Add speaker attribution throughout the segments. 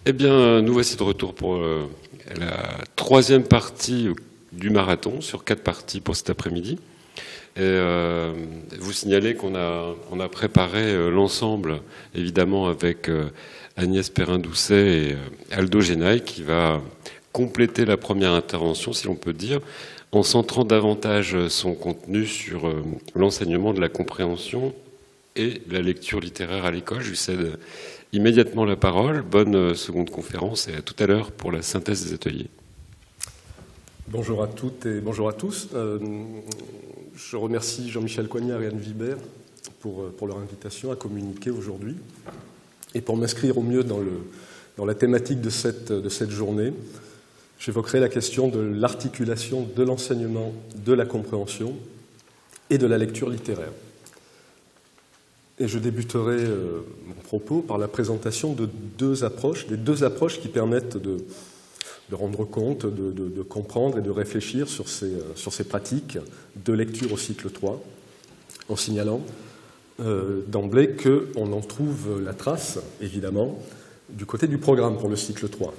Speaker 1: Eh bien, nous voici de retour pour la troisième partie du marathon, sur 4 parties pour cet après-midi. Et vous signalez qu'on a préparé l'ensemble, évidemment, avec Agnès Perrin-Doucet et Aldo Genaille, qui va compléter la première intervention, si l'on peut dire, en centrant davantage son contenu sur l'enseignement de la compréhension et de la lecture littéraire à l'école. Je lui cède immédiatement la parole. Bonne seconde conférence et à tout à l'heure pour la synthèse des ateliers.
Speaker 2: Bonjour à toutes et bonjour à tous. Je remercie Jean-Michel Coignard et Anne Vibert pour leur invitation à communiquer aujourd'hui. Et pour m'inscrire au mieux dans la thématique de cette journée, j'évoquerai la question de l'articulation de l'enseignement, de la compréhension et de la lecture littéraire. Et je débuterai mon propos par la présentation de des deux approches qui permettent de rendre compte, de comprendre et de réfléchir sur ces pratiques de lecture au cycle 3, en signalant d'emblée qu'on en trouve la trace, évidemment, du côté du programme pour le cycle 3,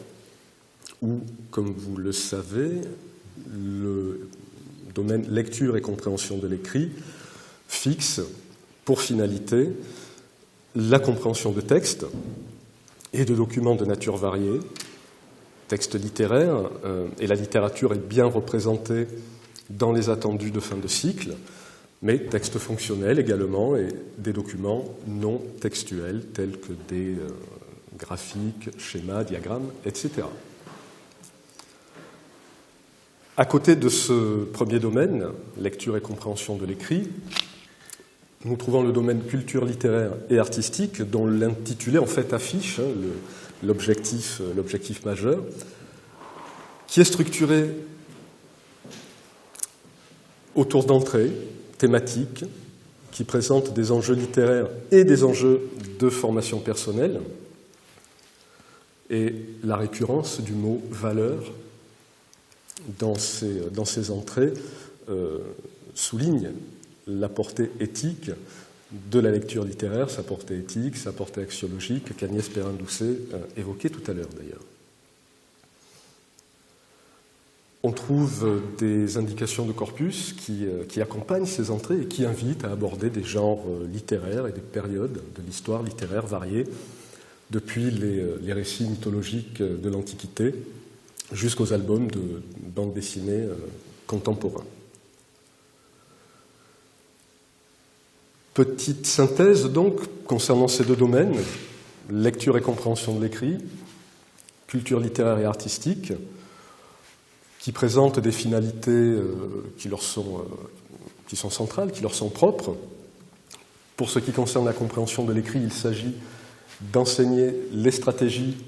Speaker 2: où, comme vous le savez, le domaine lecture et compréhension de l'écrit fixe pour finalité la compréhension de textes et de documents de nature variée, textes littéraires, et la littérature est bien représentée dans les attendus de fin de cycle, mais textes fonctionnels également et des documents non textuels tels que des graphiques, schémas, diagrammes, etc. À côté de ce premier domaine, lecture et compréhension de l'écrit, nous trouvons le domaine culture littéraire et artistique, dont l'intitulé en fait affiche l'objectif majeur, qui est structuré autour d'entrées thématiques qui présentent des enjeux littéraires et des enjeux de formation personnelle, et la récurrence du mot « valeur » dans ces entrées souligne la portée éthique de la lecture littéraire, sa portée éthique, sa portée axiologique, qu'Agnès Perrin-Doucet évoquait tout à l'heure d'ailleurs. On trouve des indications de corpus qui accompagnent ces entrées et qui invitent à aborder des genres littéraires et des périodes de l'histoire littéraire variées, depuis les récits mythologiques de l'Antiquité jusqu'aux albums de bande dessinée contemporains. Petite synthèse donc concernant ces deux domaines, lecture et compréhension de l'écrit, culture littéraire et artistique, qui présentent des finalités qui sont centrales, qui leur sont propres. Pour ce qui concerne la compréhension de l'écrit, il s'agit d'enseigner les stratégies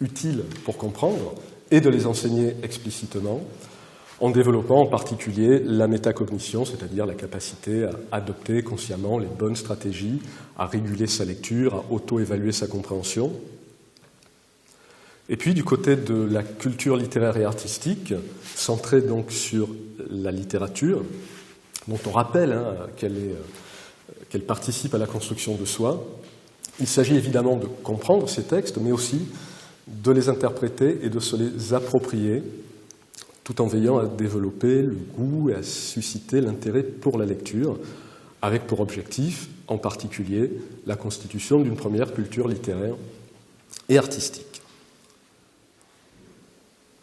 Speaker 2: utiles pour comprendre et de les enseigner explicitement, en développant en particulier la métacognition, c'est-à-dire la capacité à adopter consciemment les bonnes stratégies, à réguler sa lecture, à auto-évaluer sa compréhension. Et puis du côté de la culture littéraire et artistique, centrée donc sur la littérature, dont on rappelle qu'elle participe à la construction de soi, il s'agit évidemment de comprendre ces textes, mais aussi de les interpréter et de se les approprier, tout en veillant à développer le goût et à susciter l'intérêt pour la lecture, avec pour objectif, en particulier, la constitution d'une première culture littéraire et artistique.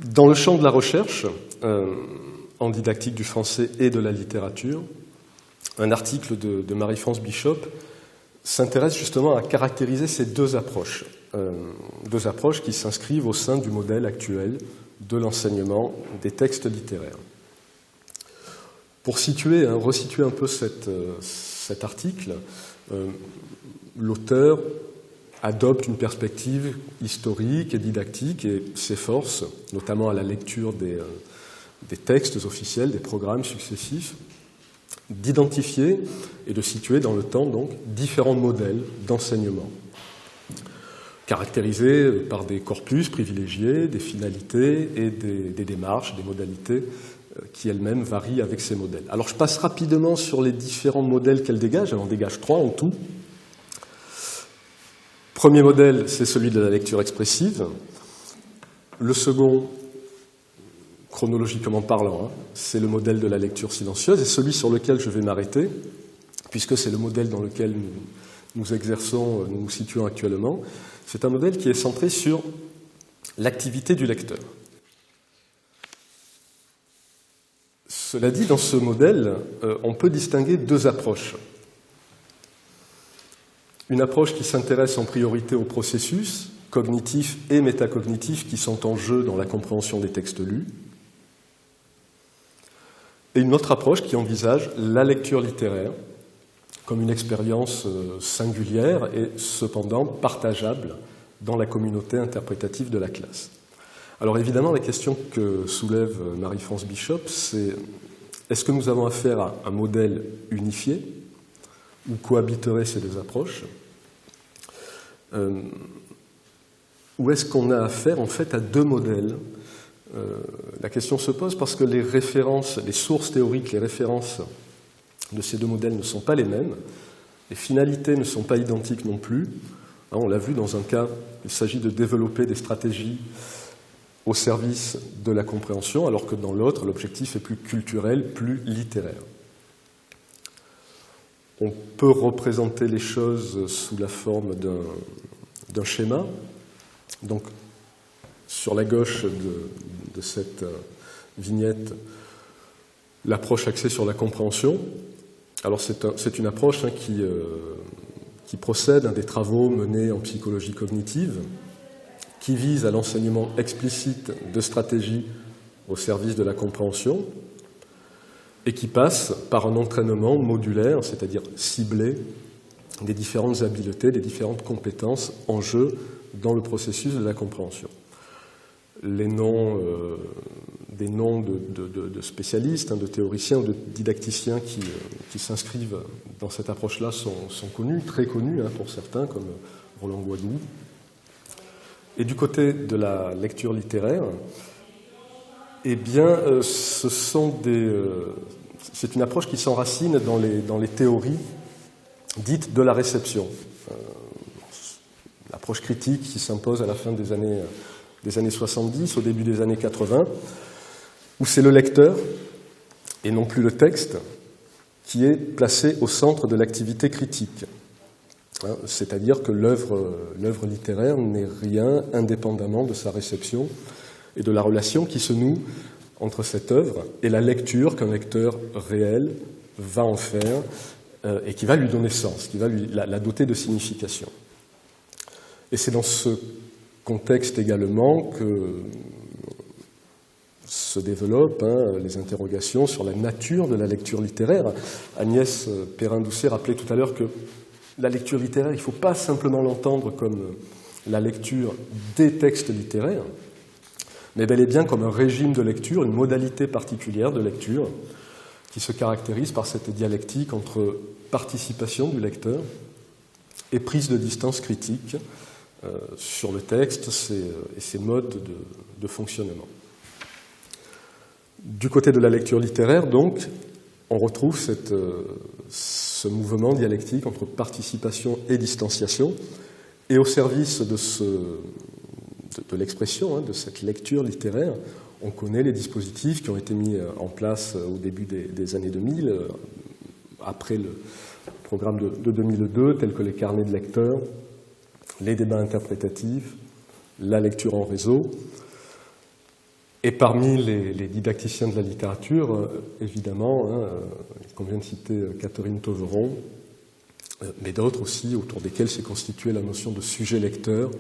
Speaker 2: Dans le champ de la recherche, en didactique du français et de la littérature, un article de Marie-France Bishop s'intéresse justement à caractériser ces deux approches qui s'inscrivent au sein du modèle actuel de l'enseignement des textes littéraires. Pour resituer un peu cet article, l'auteur adopte une perspective historique et didactique et s'efforce, notamment à la lecture des textes officiels, des programmes successifs, d'identifier et de situer dans le temps donc différents modèles d'enseignement, caractérisés par des corpus privilégiés, des finalités et des démarches, des modalités qui elles-mêmes varient avec ces modèles. Alors je passe rapidement sur les différents modèles qu'elle dégage, elle en dégage 3 en tout. Premier modèle, c'est celui de la lecture expressive. Le second, chronologiquement parlant, c'est le modèle de la lecture silencieuse, et celui sur lequel je vais m'arrêter, puisque c'est le modèle dans lequel nous exerçons, nous nous situons actuellement, c'est un modèle qui est centré sur l'activité du lecteur. Cela dit, dans ce modèle, on peut distinguer deux approches. Une approche qui s'intéresse en priorité aux processus cognitifs et métacognitifs qui sont en jeu dans la compréhension des textes lus, et une autre approche qui envisage la lecture littéraire comme une expérience singulière et cependant partageable dans la communauté interprétative de la classe. Alors évidemment, la question que soulève Marie-France Bishop, c'est est-ce que nous avons affaire à un modèle unifié où cohabiteraient ces deux approches, ou est-ce qu'on a affaire en fait à deux modèles? La question se pose parce que les références, les sources théoriques, les références de ces deux modèles ne sont pas les mêmes, les finalités ne sont pas identiques non plus. On l'a vu dans un cas, il s'agit de développer des stratégies au service de la compréhension, alors que dans l'autre, l'objectif est plus culturel, plus littéraire. On peut représenter les choses sous la forme d'un schéma. Donc, sur la gauche de cette vignette, l'approche axée sur la compréhension. Alors, c'est une approche qui procède à des travaux menés en psychologie cognitive, qui vise à l'enseignement explicite de stratégies au service de la compréhension, et qui passe par un entraînement modulaire, c'est-à-dire ciblé, des différentes habiletés, des différentes compétences en jeu dans le processus de la compréhension. Les noms, des noms de spécialistes, de théoriciens ou de didacticiens qui s'inscrivent dans cette approche-là sont connus, très connus pour certains, comme Roland Guadoux. Et du côté de la lecture littéraire, eh bien, c'est une approche qui s'enracine dans les théories dites de la réception. L'approche critique qui s'impose à la fin des années 70, au début des années 80, où c'est le lecteur, et non plus le texte, qui est placé au centre de l'activité critique. C'est-à-dire que l'œuvre littéraire n'est rien indépendamment de sa réception et de la relation qui se noue entre cette œuvre et la lecture qu'un lecteur réel va en faire et qui va lui donner sens, qui va la doter de signification. Et c'est dans ce contexte également que se développent les interrogations sur la nature de la lecture littéraire. Agnès Perrin-Doucet rappelait tout à l'heure que la lecture littéraire, il ne faut pas simplement l'entendre comme la lecture des textes littéraires, mais bel et bien comme un régime de lecture, une modalité particulière de lecture qui se caractérise par cette dialectique entre participation du lecteur et prise de distance critique sur le texte et ses modes de fonctionnement. Du côté de la lecture littéraire, donc, on retrouve ce mouvement dialectique entre participation et distanciation, et au service de l'expression, de cette lecture littéraire, on connaît les dispositifs qui ont été mis en place au début des années 2000, après le programme de 2002, tels que les carnets de lecteurs, les débats interprétatifs, la lecture en réseau. Et parmi les didacticiens de la littérature, évidemment, il convient de citer Catherine Toveron, mais d'autres aussi, autour desquels s'est constituée la notion de sujet-lecteur,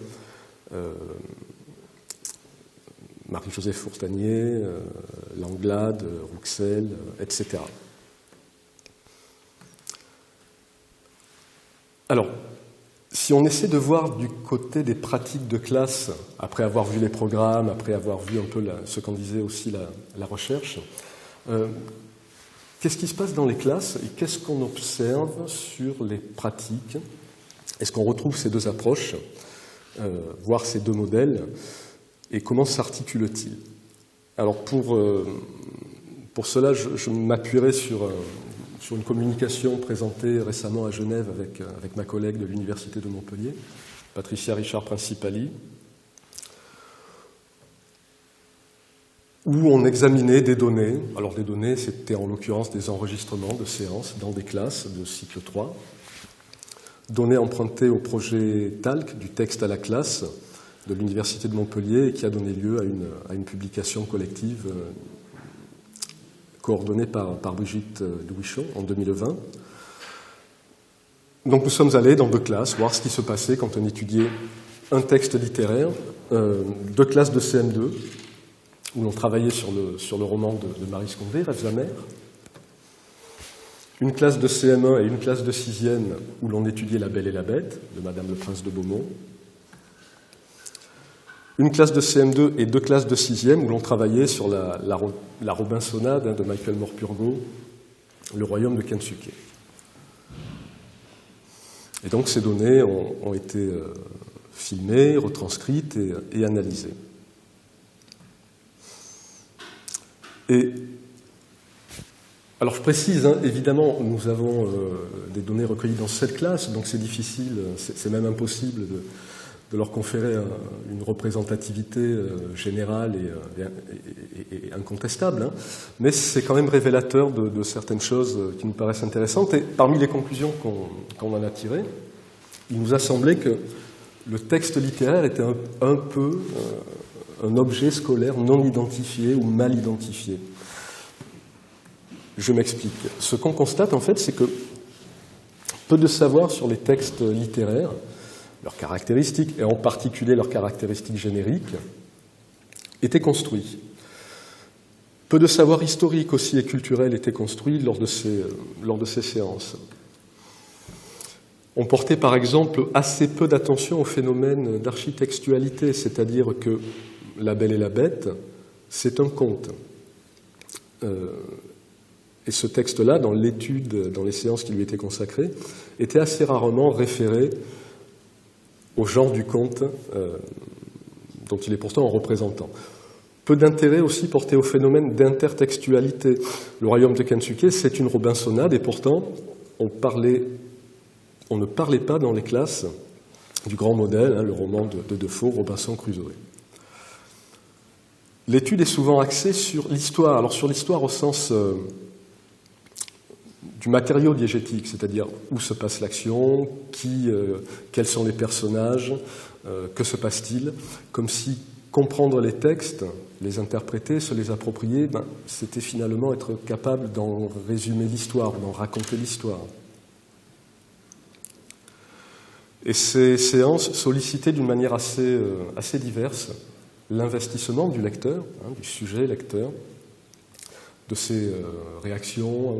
Speaker 2: Marie-Joseph Fourtanier, Langlade, Rouxel, etc. Alors, si on essaie de voir du côté des pratiques de classe, après avoir vu les programmes, après avoir vu un peu ce qu'en disait aussi la recherche, qu'est-ce qui se passe dans les classes et qu'est-ce qu'on observe sur les pratiques? Est-ce qu'on retrouve ces deux approches, voire ces deux modèles, et comment s'articulent-ils? Alors pour cela, je m'appuierai sur sur une communication présentée récemment à Genève avec ma collègue de l'Université de Montpellier, Patricia Richard-Principali, où on examinait des données. Alors des données, c'était en l'occurrence des enregistrements de séances dans des classes de cycle 3, données empruntées au projet TALC, du texte à la classe, de l'Université de Montpellier, et qui a donné lieu à une publication collective coordonnée par Brigitte Louichon en 2020. Donc nous sommes allés dans 2 classes voir ce qui se passait quand on étudiait un texte littéraire, 2 classes de CM2, où l'on travaillait sur le roman de Maryse Condé, Rêves amers, une classe de CM1 et une classe de 6e où l'on étudiait La Belle et la Bête, de Madame le Prince de Beaumont, une classe de CM2 et 2 classes de 6e où l'on travaillait sur la Robinsonade de Michael Morpurgo, Le Royaume de Kensuke. Et donc ces données ont été filmées, retranscrites et analysées. Et alors je précise, évidemment, nous avons des données recueillies dans cette classe, donc c'est difficile, c'est même impossible de leur conférer une représentativité générale et incontestable, mais c'est quand même révélateur de certaines choses qui nous paraissent intéressantes. Et parmi les conclusions qu'on en a tirées, il nous a semblé que le texte littéraire était un peu un objet scolaire non identifié ou mal identifié. Je m'explique. Ce qu'on constate, en fait, c'est que peu de savoir sur les textes littéraires, leurs caractéristiques, et en particulier leurs caractéristiques génériques, étaient construits. Peu de savoir historique aussi et culturel était construit lors de ces séances. On portait par exemple assez peu d'attention au phénomène d'architextualité, c'est-à-dire que La Belle et la Bête, c'est un conte. Et ce texte-là, dans l'étude, dans les séances qui lui étaient consacrées, était assez rarement référé au genre du conte dont il est pourtant un représentant. Peu d'intérêt aussi porté au phénomène d'intertextualité. Le Royaume de Kensuke, c'est une Robinsonade, et pourtant, on ne parlait pas dans les classes du grand modèle, le roman de Defoe, Robinson Crusoe. L'étude est souvent axée sur l'histoire, alors sur l'histoire au sens du matériau diégétique, c'est-à-dire où se passe l'action, quels sont les personnages, que se passe-t-il, comme si comprendre les textes, les interpréter, se les approprier, c'était finalement être capable d'en résumer l'histoire, d'en raconter l'histoire. Et ces séances sollicitaient d'une manière assez diverse l'investissement du lecteur, du sujet lecteur, de ses réactions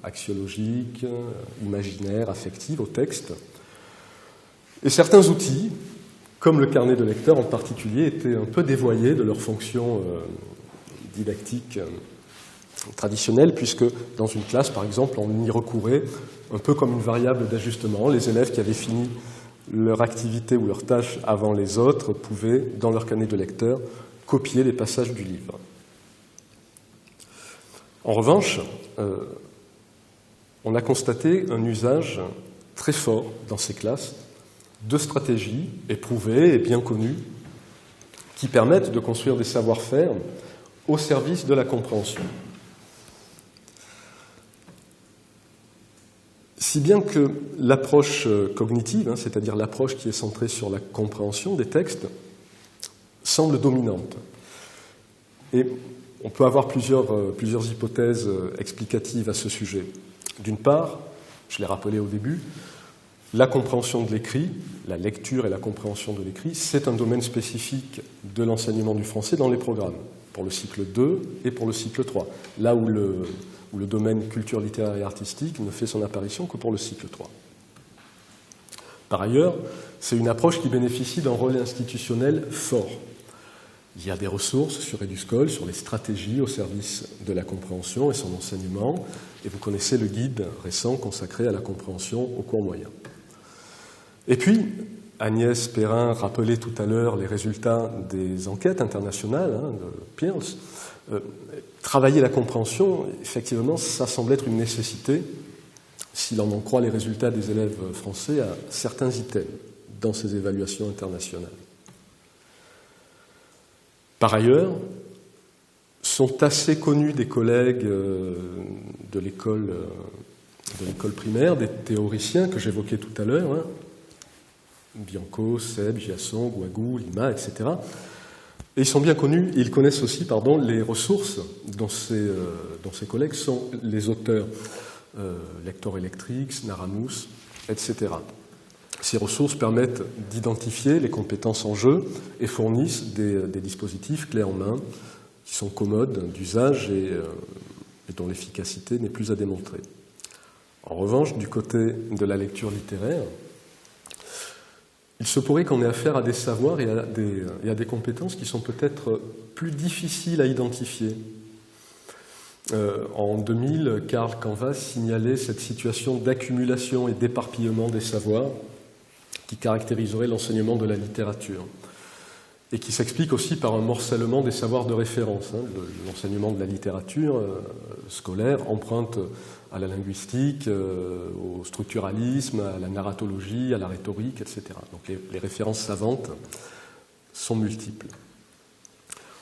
Speaker 2: axiologiques, imaginaires, affectives au texte. Et certains outils, comme le carnet de lecteur en particulier, étaient un peu dévoyés de leur fonction didactique traditionnelle, puisque dans une classe, par exemple, on y recourait un peu comme une variable d'ajustement. Les élèves qui avaient fini leur activité ou leur tâche avant les autres pouvaient, dans leur carnet de lecteur, copier les passages du livre. En revanche, on a constaté un usage très fort dans ces classes de stratégies éprouvées et bien connues qui permettent de construire des savoir-faire au service de la compréhension. Si bien que l'approche cognitive, c'est-à-dire l'approche qui est centrée sur la compréhension des textes, semble dominante. Et on peut avoir plusieurs hypothèses explicatives à ce sujet. D'une part, je l'ai rappelé au début, la compréhension de l'écrit, la lecture et la compréhension de l'écrit, c'est un domaine spécifique de l'enseignement du français dans les programmes, pour le cycle 2 et pour le cycle 3, là où le domaine culture littéraire et artistique ne fait son apparition que pour le cycle 3. Par ailleurs, c'est une approche qui bénéficie d'un rôle institutionnel fort. Il y a des ressources sur Eduscol, sur les stratégies au service de la compréhension et son enseignement, et vous connaissez le guide récent consacré à la compréhension au cours moyen. Et puis, Agnès Perrin rappelait tout à l'heure les résultats des enquêtes internationales de Pearce. Travailler la compréhension, effectivement, ça semble être une nécessité, si l'on en croit les résultats des élèves français à certains items dans ces évaluations internationales. Par ailleurs, sont assez connus des collègues de l'école primaire, des théoriciens que j'évoquais tout à l'heure, Bianco, Seb, Giasson, Guagou, Lima, etc. Et ils sont bien connus, et ils connaissent aussi les ressources dont ces collègues sont les auteurs, Lector Electrix, Naramous, etc. Ces ressources permettent d'identifier les compétences en jeu et fournissent des dispositifs clés en main qui sont commodes d'usage et dont l'efficacité n'est plus à démontrer. En revanche, du côté de la lecture littéraire, il se pourrait qu'on ait affaire à des savoirs et à des compétences qui sont peut-être plus difficiles à identifier. En 2000, Karl Canvas signalait cette situation d'accumulation et d'éparpillement des savoirs qui caractériserait l'enseignement de la littérature et qui s'explique aussi par un morcellement des savoirs de référence. L'enseignement de la littérature scolaire emprunte à la linguistique, au structuralisme, à la narratologie, à la rhétorique, etc. Donc les références savantes sont multiples.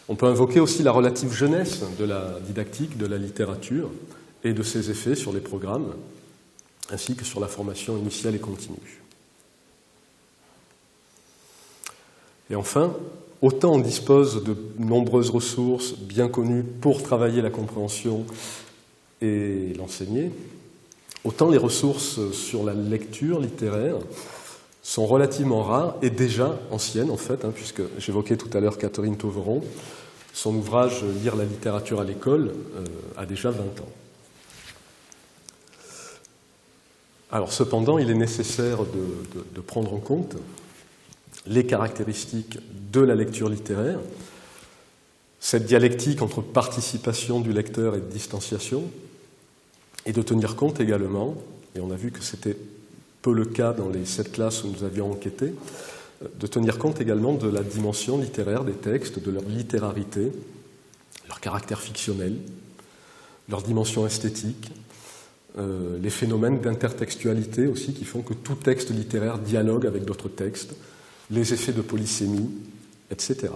Speaker 2: On peut invoquer aussi la relative jeunesse de la didactique, de la littérature et de ses effets sur les programmes, ainsi que sur la formation initiale et continue. Et enfin, autant on dispose de nombreuses ressources bien connues pour travailler la compréhension et l'enseigner, autant les ressources sur la lecture littéraire sont relativement rares et déjà anciennes en fait, puisque j'évoquais tout à l'heure Catherine Tauveron, son ouvrage « Lire la littérature à l'école » a déjà 20 ans. Alors cependant, il est nécessaire de prendre en compte les caractéristiques de la lecture littéraire, cette dialectique entre participation du lecteur et distanciation, et de tenir compte également, et on a vu que c'était peu le cas dans les 7 classes où nous avions enquêté, de tenir compte également de la dimension littéraire des textes, de leur littérarité, leur caractère fictionnel, leur dimension esthétique, les phénomènes d'intertextualité aussi qui font que tout texte littéraire dialogue avec d'autres textes, les effets de polysémie, etc.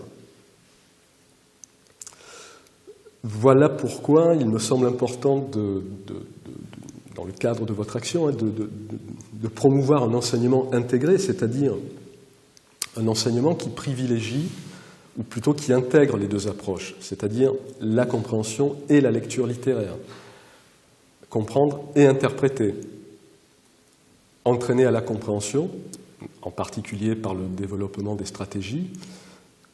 Speaker 2: Voilà pourquoi il me semble important, dans le cadre de votre action, de promouvoir un enseignement intégré, c'est-à-dire un enseignement qui privilégie, ou plutôt qui intègre les deux approches, c'est-à-dire la compréhension et la lecture littéraire. Comprendre et interpréter. Entraîner à la compréhension, en particulier par le développement des stratégies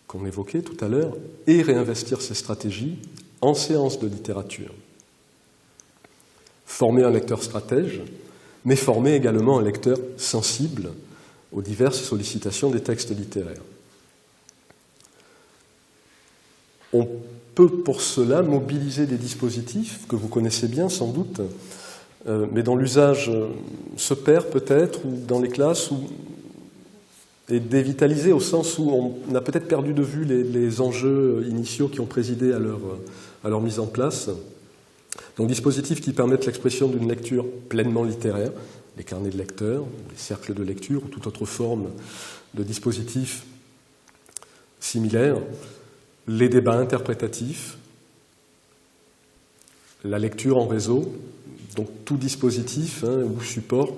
Speaker 2: qu'on évoquait tout à l'heure, et réinvestir ces stratégies en séance de littérature. Former un lecteur stratège, mais former également un lecteur sensible aux diverses sollicitations des textes littéraires. On peut pour cela mobiliser des dispositifs que vous connaissez bien sans doute, mais dont l'usage se perd peut-être, ou dans les classes, et dévitalisé au sens où on a peut-être perdu de vue les enjeux initiaux qui ont présidé à leur mise en place. Donc dispositifs qui permettent l'expression d'une lecture pleinement littéraire, les carnets de lecteurs, les cercles de lecture ou toute autre forme de dispositifs similaires, les débats interprétatifs, la lecture en réseau, donc tout dispositif ou support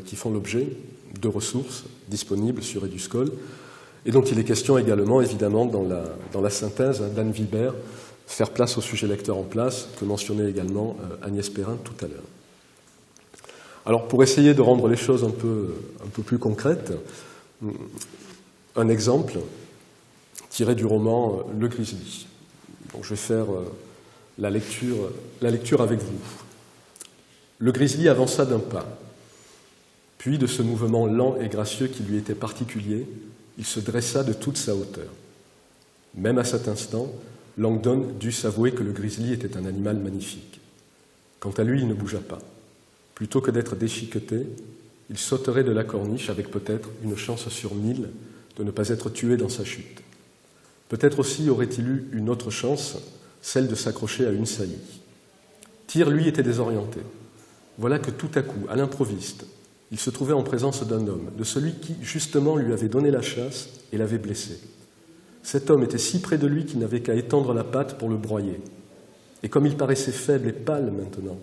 Speaker 2: qui font l'objet de ressources disponibles sur Eduscol, et dont il est question également, évidemment, dans la synthèse d'Anne Vibert, faire place au sujet lecteur en place, que mentionnait également Agnès Perrin tout à l'heure. Alors, pour essayer de rendre les choses un peu plus concrètes, un exemple tiré du roman Le Grizzly. Donc, je vais faire la lecture avec vous. Le Grizzly avança d'un pas. Puis, de ce mouvement lent et gracieux qui lui était particulier, il se dressa de toute sa hauteur. Même à cet instant, Langdon dut s'avouer que le grizzly était un animal magnifique. Quant à lui, il ne bougea pas. Plutôt que d'être déchiqueté, il sauterait de la corniche avec peut-être une chance sur 1000 de ne pas être tué dans sa chute. Peut-être aussi aurait-il eu une autre chance, celle de s'accrocher à une saillie. Tyr, lui, était désorienté. Voilà que tout à coup, à l'improviste, il se trouvait en présence d'un homme, de celui qui, justement, lui avait donné la chasse et l'avait blessé. Cet homme était si près de lui qu'il n'avait qu'à étendre la patte pour le broyer. Et comme il paraissait faible et pâle maintenant,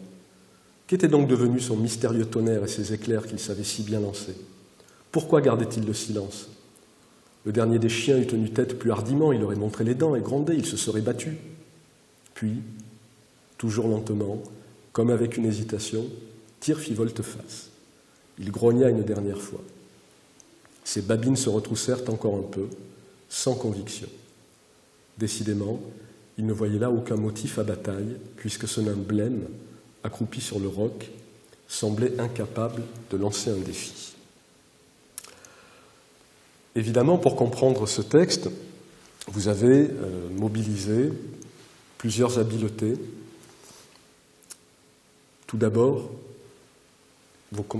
Speaker 2: qu'était donc devenu son mystérieux tonnerre et ses éclairs qu'il savait si bien lancer? Pourquoi gardait-il le silence? Le dernier des chiens eût tenu tête plus hardiment, il aurait montré les dents et grondé, il se serait battu. Puis, toujours lentement, comme avec une hésitation, Tyr fit volte-face. Il grogna une dernière fois. Ses babines se retroussèrent encore un peu, sans conviction. Décidément, il ne voyait là aucun motif à bataille, puisque ce nain blême, accroupi sur le roc, semblait incapable de lancer un défi. Évidemment, pour comprendre ce texte, vous avez mobilisé plusieurs habiletés. Tout d'abord,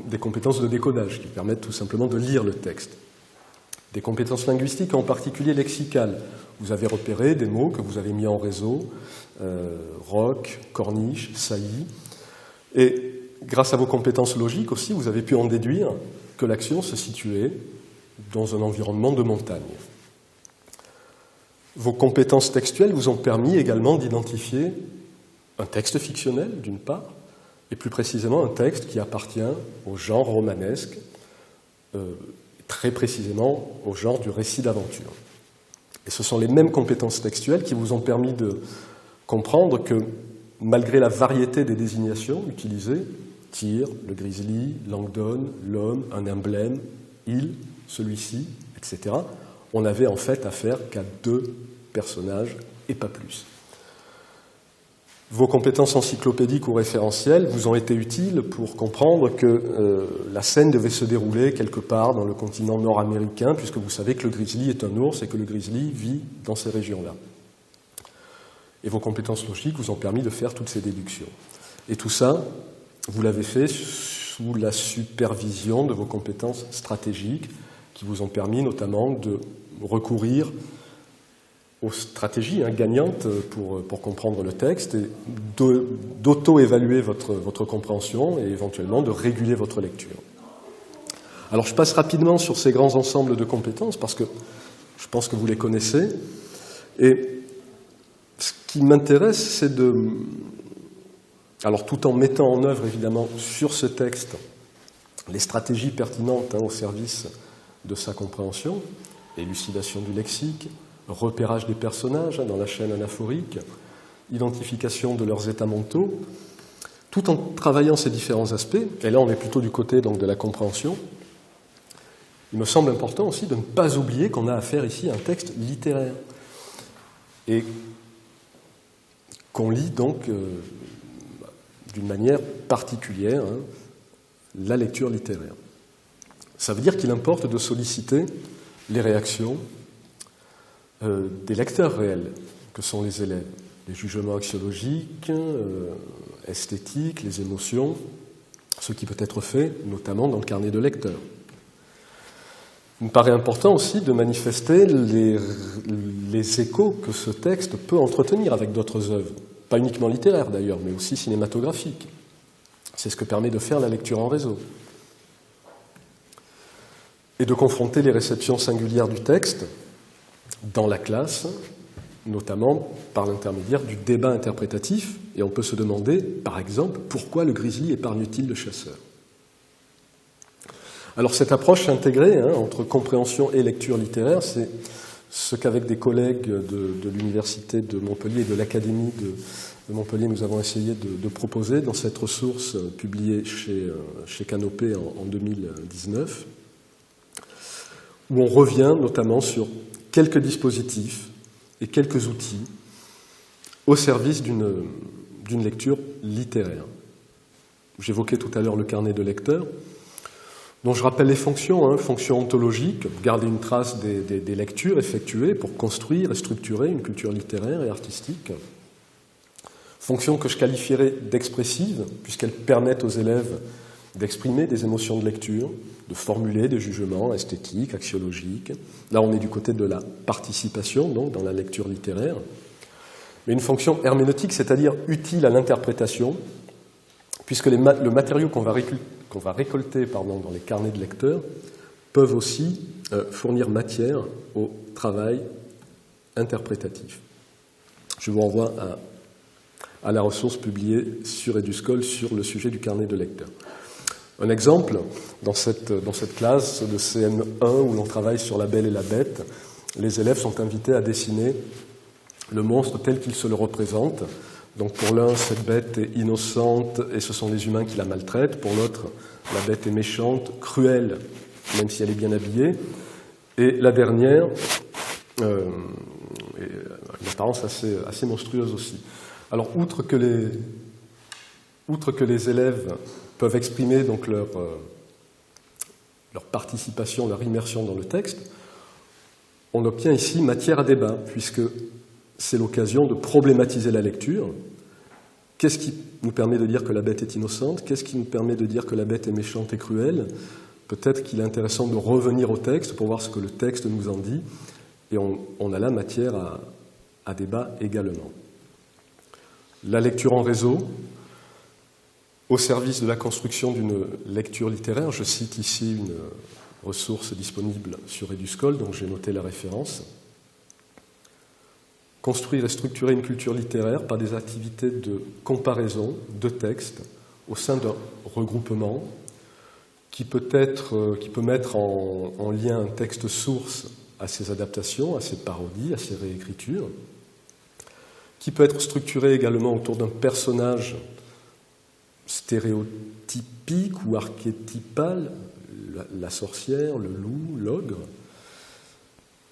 Speaker 2: des compétences de décodage qui permettent tout simplement de lire le texte. Des compétences linguistiques, en particulier lexicales. Vous avez repéré des mots que vous avez mis en réseau, roc, corniche, saillie. Et grâce à vos compétences logiques aussi, vous avez pu en déduire que l'action se situait dans un environnement de montagne. Vos compétences textuelles vous ont permis également d'identifier un texte fictionnel, d'une part, et plus précisément un texte qui appartient au genre romanesque, très précisément au genre du récit d'aventure. Et ce sont les mêmes compétences textuelles qui vous ont permis de comprendre que, malgré la variété des désignations utilisées, Tyr, le grizzly, Langdon, l'homme, un emblème, il, celui-ci, etc., on n'avait en fait affaire qu'à 2 personnages et pas plus. Vos compétences encyclopédiques ou référentielles vous ont été utiles pour comprendre que la scène devait se dérouler quelque part dans le continent nord-américain, puisque vous savez que le grizzly est un ours et que le grizzly vit dans ces régions-là. Et vos compétences logiques vous ont permis de faire toutes ces déductions. Et tout ça, vous l'avez fait sous la supervision de vos compétences stratégiques, qui vous ont permis notamment de recourir aux stratégies gagnantes pour comprendre le texte, et d'auto-évaluer votre compréhension et éventuellement de réguler votre lecture. Alors je passe rapidement sur ces grands ensembles de compétences parce que je pense que vous les connaissez. Et ce qui m'intéresse, c'est alors tout en mettant en œuvre évidemment sur ce texte les stratégies pertinentes au service de sa compréhension, élucidation du lexique, repérage des personnages dans la chaîne anaphorique, identification de leurs états mentaux, tout en travaillant ces différents aspects, et là on est plutôt du côté donc, de la compréhension, il me semble important aussi de ne pas oublier qu'on a affaire ici à un texte littéraire, et qu'on lit donc d'une manière particulière la lecture littéraire. Ça veut dire qu'il importe de solliciter les réactions des lecteurs réels, que sont les élèves, les jugements axiologiques, esthétiques, les émotions, ce qui peut être fait notamment dans le carnet de lecteur. Il me paraît important aussi de manifester les échos que ce texte peut entretenir avec d'autres œuvres, pas uniquement littéraires d'ailleurs, mais aussi cinématographiques. C'est ce que permet de faire la lecture en réseau. Et de confronter les réceptions singulières du texte dans la classe, notamment par l'intermédiaire du débat interprétatif, et on peut se demander, par exemple, pourquoi le grizzly épargne-t-il le chasseur? Alors cette approche intégrée entre compréhension et lecture littéraire, c'est ce qu'avec des collègues de l'Université de Montpellier et de l'Académie de Montpellier, nous avons essayé de proposer dans cette ressource publiée chez Canopé en 2019, où on revient notamment sur quelques dispositifs et quelques outils au service d'une lecture littéraire. J'évoquais tout à l'heure le carnet de lecteur, dont je rappelle les fonctions, fonctions ontologiques, garder une trace des lectures effectuées pour construire et structurer une culture littéraire et artistique. Fonctions que je qualifierais d'expressives, puisqu'elles permettent aux élèves d'exprimer des émotions de lecture, de formuler des jugements esthétiques, axiologiques. Là, on est du côté de la participation, donc, dans la lecture littéraire. Mais une fonction herméneutique, c'est-à-dire utile à l'interprétation, puisque le matériau qu'on va récolter dans les carnets de lecteurs peuvent aussi fournir matière au travail interprétatif. Je vous renvoie à la ressource publiée sur Eduscol sur le sujet du carnet de lecteurs. Un exemple, dans cette classe de CM1 où l'on travaille sur La Belle et la Bête, les élèves sont invités à dessiner le monstre tel qu'il se le représente. Donc pour l'un, cette bête est innocente et ce sont les humains qui la maltraitent. Pour l'autre, la bête est méchante, cruelle, même si elle est bien habillée. Et la dernière, une apparence assez monstrueuse aussi. Alors, outre que les élèves peuvent exprimer donc leur participation, leur immersion dans le texte, on obtient ici matière à débat, puisque c'est l'occasion de problématiser la lecture. Qu'est-ce qui nous permet de dire que la bête est innocente? Qu'est-ce qui nous permet de dire que la bête est méchante et cruelle? Peut-être qu'il est intéressant de revenir au texte pour voir ce que le texte nous en dit, et on a là matière à débat également. La lecture en réseau, au service de la construction d'une lecture littéraire. Je cite ici une ressource disponible sur Eduscol, dont j'ai noté la référence. Construire et structurer une culture littéraire par des activités de comparaison de textes au sein d'un regroupement qui peut mettre en lien un texte source à ses adaptations, à ses parodies, à ses réécritures, qui peut être structuré également autour d'un personnage stéréotypique ou archétypal, la sorcière, le loup, l'ogre,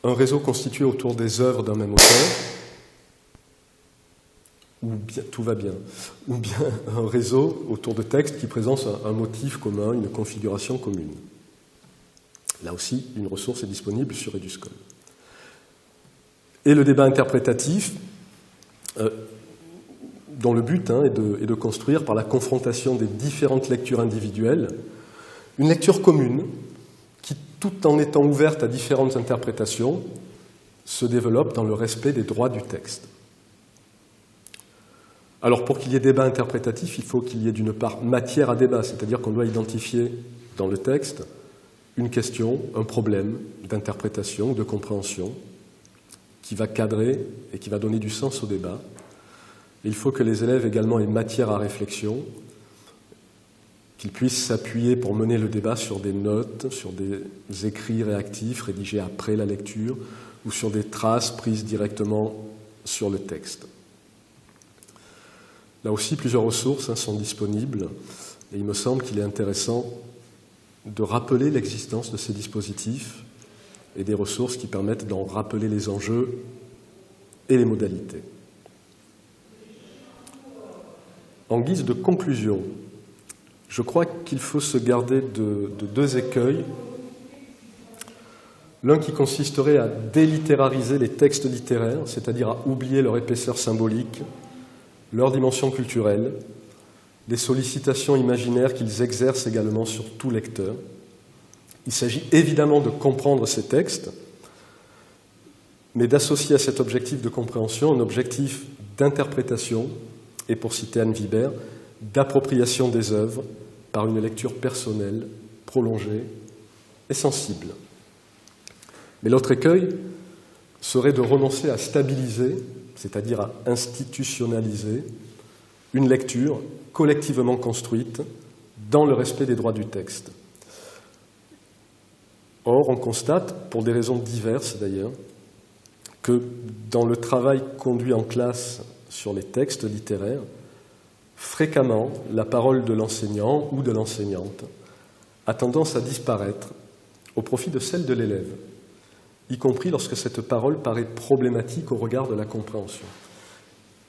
Speaker 2: un réseau constitué autour des œuvres d'un même auteur, ou bien, tout va bien, ou bien un réseau autour de textes qui présentent un motif commun, une configuration commune. Là aussi, une ressource est disponible sur Eduscol. Et le débat interprétatif, dont le but est de construire par la confrontation des différentes lectures individuelles une lecture commune qui, tout en étant ouverte à différentes interprétations, se développe dans le respect des droits du texte. Alors pour qu'il y ait débat interprétatif, il faut qu'il y ait d'une part matière à débat, c'est-à-dire qu'on doit identifier dans le texte une question, un problème d'interprétation, de compréhension, qui va cadrer et qui va donner du sens au débat. Et il faut que les élèves également aient matière à réflexion, qu'ils puissent s'appuyer pour mener le débat sur des notes, sur des écrits réactifs rédigés après la lecture, ou sur des traces prises directement sur le texte. Là aussi, plusieurs ressources sont disponibles, et il me semble qu'il est intéressant de rappeler l'existence de ces dispositifs et des ressources qui permettent d'en rappeler les enjeux et les modalités. En guise de conclusion, je crois qu'il faut se garder de deux écueils. L'un qui consisterait à délittérariser les textes littéraires, c'est-à-dire à oublier leur épaisseur symbolique, leur dimension culturelle, les sollicitations imaginaires qu'ils exercent également sur tout lecteur. Il s'agit évidemment de comprendre ces textes, mais d'associer à cet objectif de compréhension un objectif d'interprétation, et pour citer Anne Vibert, d'appropriation des œuvres par une lecture personnelle, prolongée et sensible. Mais l'autre écueil serait de renoncer à stabiliser, c'est-à-dire à institutionnaliser, une lecture collectivement construite dans le respect des droits du texte. Or, on constate, pour des raisons diverses d'ailleurs, que dans le travail conduit en classe sur les textes littéraires, fréquemment, la parole de l'enseignant ou de l'enseignante a tendance à disparaître au profit de celle de l'élève, y compris lorsque cette parole paraît problématique au regard de la compréhension.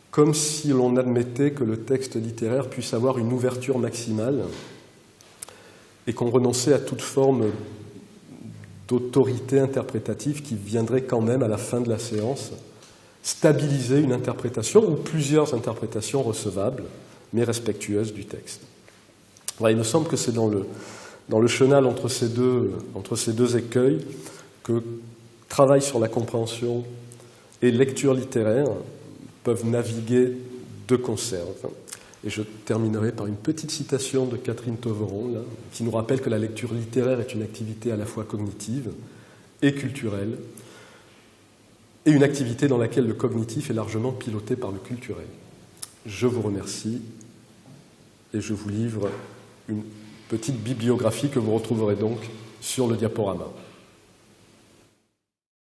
Speaker 2: Comme si l'on admettait que le texte littéraire puisse avoir une ouverture maximale et qu'on renonçait à toute forme d'autorité interprétative qui viendrait quand même, à la fin de la séance, stabiliser une interprétation ou plusieurs interprétations recevables, mais respectueuses du texte. Voilà, il me semble que c'est dans le chenal entre ces deux écueils que travail sur la compréhension et lecture littéraire peuvent naviguer de concert. Et je terminerai par une petite citation de Catherine Toveron, là, qui nous rappelle que la lecture littéraire est une activité à la fois cognitive et culturelle, et une activité dans laquelle le cognitif est largement piloté par le culturel. Je vous remercie et je vous livre une petite bibliographie que vous retrouverez donc sur le diaporama.